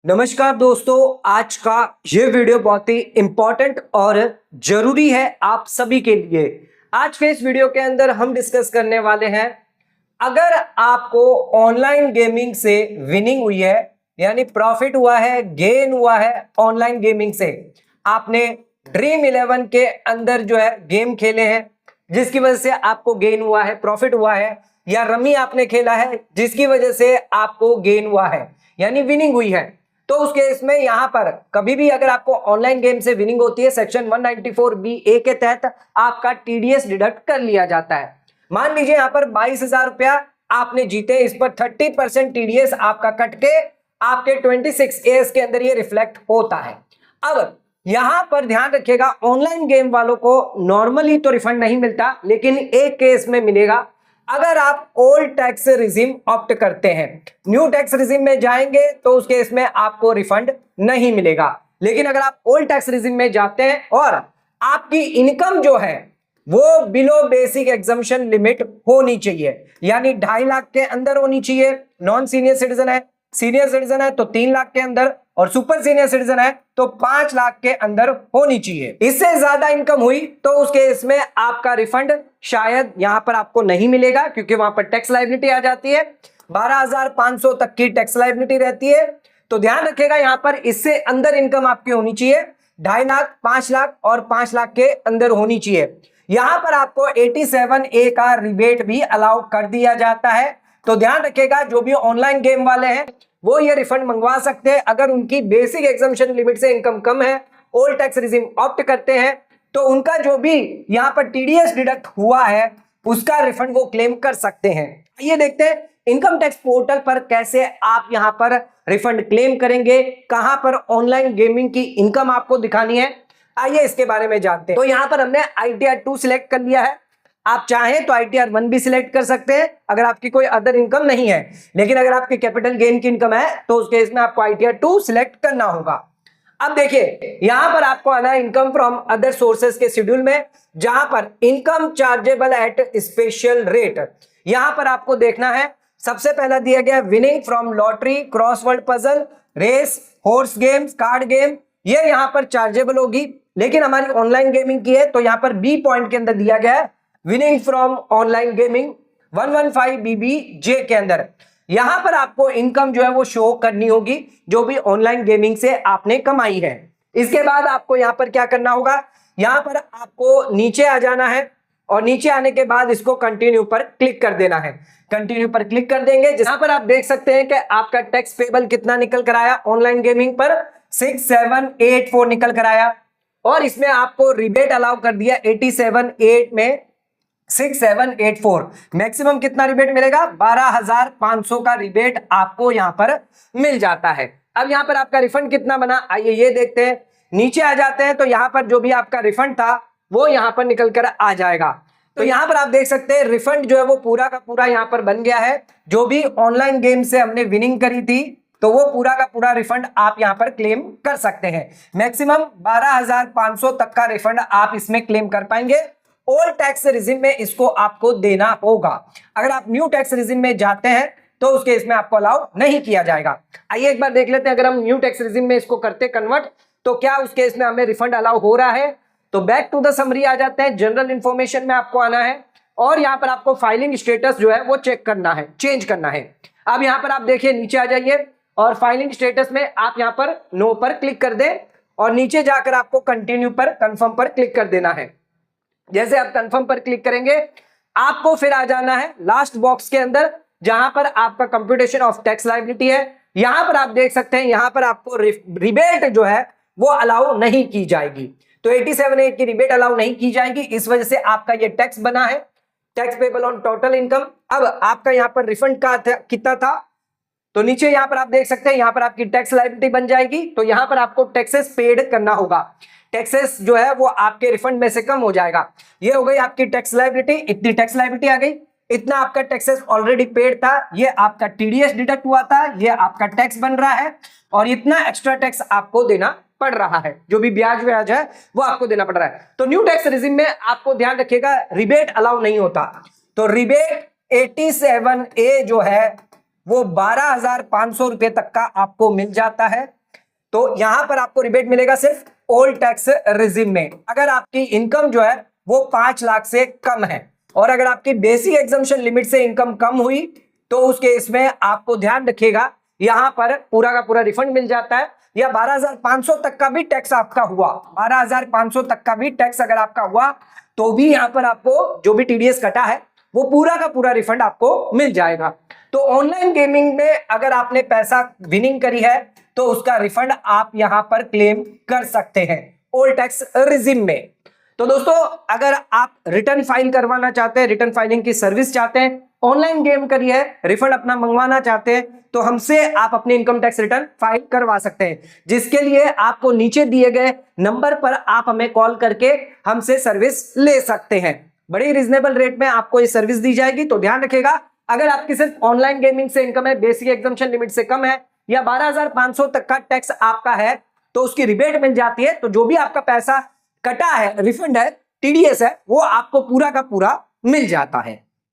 नमस्कार दोस्तों, आज का ये वीडियो बहुत ही इंपॉर्टेंट और जरूरी है आप सभी के लिए। आज के इस वीडियो के अंदर हम डिस्कस करने वाले हैं, अगर आपको ऑनलाइन गेमिंग से विनिंग हुई है, यानी प्रॉफिट हुआ है, गेन हुआ है ऑनलाइन गेमिंग से, आपने ड्रीम 11 के अंदर जो है गेम खेले हैं जिसकी वजह से आपको गेन हुआ है, प्रॉफिट हुआ है, या रमी आपने खेला है जिसकी वजह से आपको गेन हुआ है यानी विनिंग हुई है, तो उस केस में यहां पर कभी भी अगर आपको ऑनलाइन गेम से विनिंग होती है, सेक्शन 194(b)(a) के तहत आपका टीडीएस डिडक्ट कर लिया जाता है। मान लीजिए यहां पर 22,000 रुपया आपने जीते, इस पर 30% टीडीएस आपका कट के आपके 26 के अंदर ये रिफ्लेक्ट होता है। अब यहां पर ध्यान रखिएगा, ऑनलाइन गेम वालों को नॉर्मली तो रिफंड नहीं मिलता, लेकिन एक केस में मिलेगा अगर आप ओल्ड टैक्स रिजिम ऑप्ट करते हैं। न्यू टैक्स रिजिम में जाएंगे तो उस केस में आपको रिफंड नहीं मिलेगा, लेकिन अगर आप ओल्ड टैक्स रिजिम में जाते हैं और आपकी इनकम जो है वो बिलो बेसिक एग्जम्पशन लिमिट होनी चाहिए, यानी 2.5 लाख के अंदर होनी चाहिए। नॉन सीनियर सिटीजन है, सीनियर सिटीजन है तो 3 लाख के अंदर, और सुपर सीनियर सिटीजन है तो 5 लाख के अंदर होनी चाहिए। इससे ज्यादा इनकम हुई तो उस केस में आपका रिफंड शायद यहां पर आपको नहीं मिलेगा, क्योंकि वहां पर टैक्स लायबिलिटी आ जाती है, 12,500 तक की टैक्स लायबिलिटी रहती है। तो ध्यान रखिएगा, यहां पर इससे अंदर इनकम आपकी होनी चाहिए, 2.5 लाख, 5 लाख और 5 लाख के अंदर होनी चाहिए। यहां पर आपको 87(a) का रिबेट भी अलाउ कर दिया जाता है। तो ध्यान रखिएगा, जो भी ऑनलाइन गेम वाले हैं वो ये रिफंड मंगवा सकते हैं अगर उनकी बेसिक एग्जम्पशन लिमिट से इनकम कम है, ओल्ड टैक्स रिजिम ऑप्ट करते हैं, तो उनका जो भी यहां पर टीडीएस डिडक्ट हुआ है उसका रिफंड वो क्लेम कर सकते हैं। ये देखते हैं इनकम टैक्स पोर्टल पर कैसे आप यहां पर रिफंड क्लेम करेंगे, कहां पर ऑनलाइन गेमिंग की इनकम आपको दिखानी है, आइए इसके बारे में जानते हैं। तो यहां पर हमने ITR 2 सिलेक्ट कर लिया है, आप चाहें तो ITR 1 भी सिलेक्ट कर सकते हैं अगर आपकी कोई अदर इनकम नहीं है, लेकिन अगर आपकी कैपिटल गेन की इनकम है तो उस केस में आपको ITR 2 सिलेक्ट करना होगा। अब देखिए यहां पर आपको आना है इनकम फ्रॉम अदर सोर्सेस के शेड्यूल में, जहां पर income chargeable at special rate, यहां पर आपको देखना है सबसे पहला दिया गया winning from lottery, crossword puzzle, race, horse games, card game, ये यहां पर चार्जेबल होगी। लेकिन हमारी ऑनलाइन गेमिंग की है तो यहां पर बी पॉइंट के अंदर दिया गया है winning from online gaming 115BBJ के अंदर, यहां पर आपको इनकम जो है वो शो करनी होगी जो भी ऑनलाइन गेमिंग से आपने कमाई है। इसके बाद आपको यहां पर क्या करना होगा, यहां पर आपको नीचे आ जाना है और नीचे आने के बाद इसको कंटिन्यू पर क्लिक कर देना है। कंटिन्यू पर क्लिक कर देंगे, जहां पर आप देख सकते हैं कि आपका टैक्स पेबल कितना निकल कर आया, ऑनलाइन गेमिंग पर 6784 निकल कर आया, और इसमें आपको रिबेट अलाउ कर दिया 87(a) में 6784, मैक्सिमम कितना रिबेट मिलेगा, 12,500 का रिबेट आपको यहां पर मिल जाता है। अब यहां पर आपका रिफंड कितना बना, आइए ये देखते हैं। नीचे आ जाते हैं तो यहां पर जो भी आपका रिफंड था वो यहां पर निकल कर आ जाएगा। तो यहां पर आप देख सकते हैं रिफंड जो है वो पूरा का पूरा यहां पर बन गया है। जो भी ऑनलाइन गेम से हमने विनिंग करी थी तो वो पूरा का पूरा रिफंड आप यहां पर क्लेम कर सकते हैं। मैक्सिमम 12,500 तक का रिफंड आप इसमें क्लेम कर पाएंगे। ओल्ड टैक्स रिजिम में इसको आपको देना होगा, अगर आप न्यू टैक्स रिजिम में जाते हैं तो उस केस में आपको अलाउ नहीं किया जाएगा। आइए एक बार देख लेते हैं, अगर हम न्यू टैक्स रिजिम में इसको करते कन्वर्ट तो क्या उस केस में हमें रिफंड अलाउ हो रहा है। तो बैक टू द समरी आ जाते हैं, जनरल इंफॉर्मेशन में आपको आना है और यहां पर आपको फाइलिंग स्टेटस जो है वो चेक करना है, चेंज करना है। अब यहां पर आप देखिए नीचे आ जाइए और फाइलिंग स्टेटस में आप यहां पर नो पर क्लिक कर दें और नीचे जाकर आपको कंटिन्यू पर कंफर्म पर क्लिक कर देना है। जैसे आप कंफर्म पर क्लिक करेंगे आपको फिर आ जाना है लास्ट बॉक्स के अंदर, जहां पर आपका कंप्यूटेशन ऑफ टैक्स लायबिलिटी है। यहां पर आप देख सकते हैं यहां पर आपको रिबेट जो है वो अलाउ नहीं की जाएगी, तो 87(a) की रिबेट अलाउ नहीं की जाएगी, इस वजह से आपका ये टैक्स बना है, tax payable on total income. अब आपका यहां पर रिफंड का कितना था तो नीचे यहां पर आप देख सकते हैं यहां पर आपकी टैक्स लायबिलिटी बन जाएगी, तो यहां पर आपको टैक्सेस पेड करना होगा, टैक्सेस जो है वो आपके रिफंड में से कम हो जाएगा। ये हो गई आपकी टैक्स लायबिलिटी, इतनी टैक्स लायबिलिटी आ गई, इतना आपका टैक्सेस ऑलरेडी पेड था, ये आपका टीडीएस डिडक्ट हुआ था, ये आपका टैक्स बन रहा है, और इतना एक्स्ट्रा टैक्स आपको देना पड़ रहा है, जो भी ब्याज व्याज है वो आपको देना पड़ रहा है। तो न्यू टैक्स रिजिम में आपको ध्यान रखिएगा रिबेट अलाउ नहीं होता, तो रिबेट 87(a) जो है वो 12,500 रुपए तक का आपको मिल जाता है। तो यहां पर आपको रिबेट मिलेगा सिर्फ ओल्ड टैक्स रिजिम में, अगर आपकी इनकम जो है वो 5 लाख से कम है। और अगर आपकी बेसिक एग्जम्पशन लिमिट से इनकम कम हुई तो उस केस में आपको ध्यान रखिएगा यहां पर पूरा का पूरा रिफंड मिल जाता है। या 12,500 तक का भी टैक्स आपका हुआ, 12,500 तक का भी टैक्स अगर आपका हुआ तो भी यहां पर आपको जो भी टीडीएस कटा है वो पूरा का पूरा रिफंड आपको मिल जाएगा। तो ऑनलाइन गेमिंग में अगर आपने पैसा विनिंग करी है तो उसका रिफंड आप यहां पर क्लेम कर सकते हैं ओल्ड टैक्स रिजिम में। तो दोस्तों अगर आप रिटर्न फाइल करवाना चाहते हैं, रिटर्न फाइलिंग की सर्विस चाहते हैं, ऑनलाइन गेम करी है, रिफंड अपना मंगवाना चाहते हैं, तो हमसे आप अपनी इनकम टैक्स रिटर्न फाइल करवा सकते हैं, जिसके लिए आपको नीचे दिए गए नंबर पर आप हमें कॉल करके हमसे सर्विस ले सकते हैं। बड़ी रिजनेबल रेट में आपको ये सर्विस दी जाएगी। तो ध्यान रखिएगा अगर आपकी सिर्फ ऑनलाइन गेमिंग से इनकम है, बेसिक एग्जम्पशन लिमिट से कम है या 12,500 तक का टैक्स आपका है तो उसकी रिबेट मिल जाती है। तो जो भी आपका पैसा कटा है, रिफंड है, टीडीएस है, वो आपको पूरा का पूरा मिल जाता है।